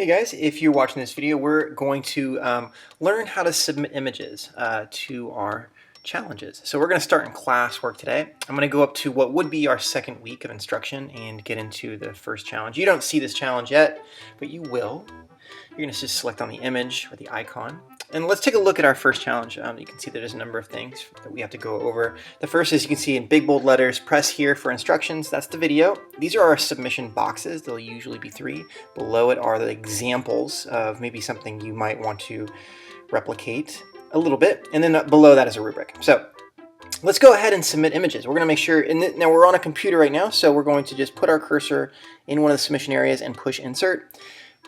Hey guys, if you're watching this video, we're going to learn how to submit images to our challenges. So we're going to start in classwork today. I'm going to go up to what would be our second week of instruction and get into the first challenge. You don't see this challenge yet, but you will. You're going to just select on the image or the icon. And let's take a look at our first challenge. You can see there's a number of things that we have to go over. The first is you can see in big bold letters, press here for instructions. That's the video. These are our submission boxes. There'll usually be 3. Below it are the examples of maybe something you might want to replicate a little bit. And then below that is a rubric. So let's go ahead and submit images. We're going to make sure, now we're on a computer right now, so we're going to just put our cursor in one of the submission areas and push insert.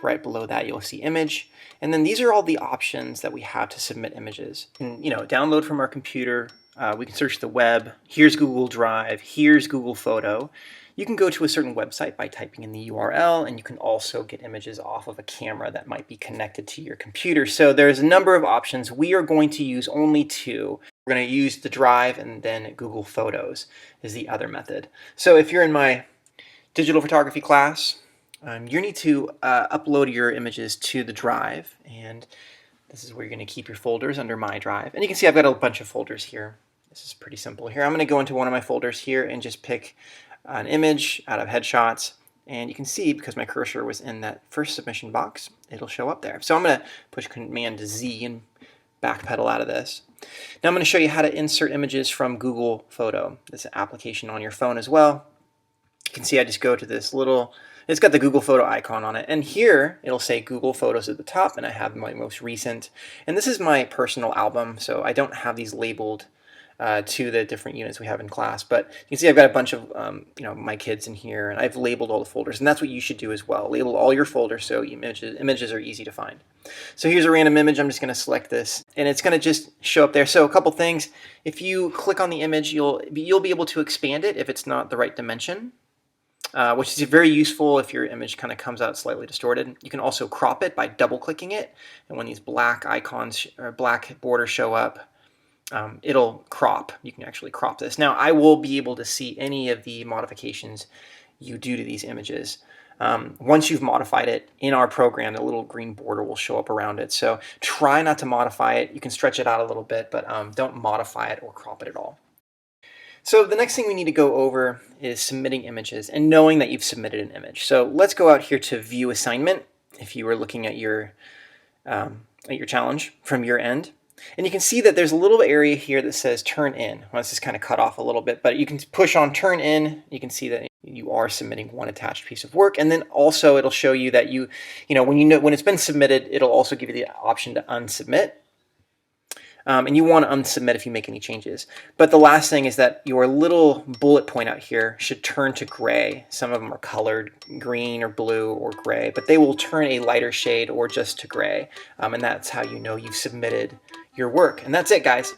Right below that you'll see image, and then these are all the options that we have to submit images. And download from our computer, we can search the web, here's Google Drive, here's Google Photo. You can go to a certain website by typing in the URL, and you can also get images off of a camera that might be connected to your computer. So there's a number of options. We are going to use only 2. We're going to use the Drive, and then Google Photos is the other method. So if you're in my digital photography class, you need to upload your images to the Drive, and this is where you're going to keep your folders under My Drive. And you can see I've got a bunch of folders here. This is pretty simple here. I'm going to go into one of my folders here and just pick an image out of headshots, and you can see because my cursor was in that first submission box, it'll show up there. So I'm going to push Command Z and backpedal out of this. Now I'm going to show you how to insert images from Google Photo. This application on your phone as well. You can see I just go to this little, it's got the Google Photo icon on it, and here it'll say Google Photos at the top, and I have my most recent, and this is my personal album, so I don't have these labeled to the different units we have in class, but you can see I've got a bunch of my kids in here, and I've labeled all the folders, and that's what you should do as well. Label all your folders so images are easy to find. So here's a random image. I'm just going to select this, and it's going to just show up there. So a couple things: if you click on the image, you'll be able to expand it if it's not the right dimension. Which is very useful if your image kind of comes out slightly distorted. You can also crop it by double-clicking it, and when these black icons or black borders show up, it'll crop. You can actually crop this. Now, I will be able to see any of the modifications you do to these images. Once you've modified it in our program, the little green border will show up around it. So try not to modify it. You can stretch it out a little bit, but don't modify it or crop it at all. So the next thing we need to go over is submitting images and knowing that you've submitted an image. So let's go out here to View Assignment if you were looking at your challenge from your end. And you can see that there's a little area here that says Turn In. Well, this is kind of cut off a little bit, but you can push on Turn In. You can see that you are submitting one attached piece of work, and then also it'll show you that when it's been submitted, it'll also give you the option to unsubmit. And you want to unsubmit if you make any changes. But the last thing is that your little bullet point out here should turn to gray. Some of them are colored green or blue or gray, but they will turn a lighter shade or just to gray. And that's how you know you've submitted your work. And that's it, guys.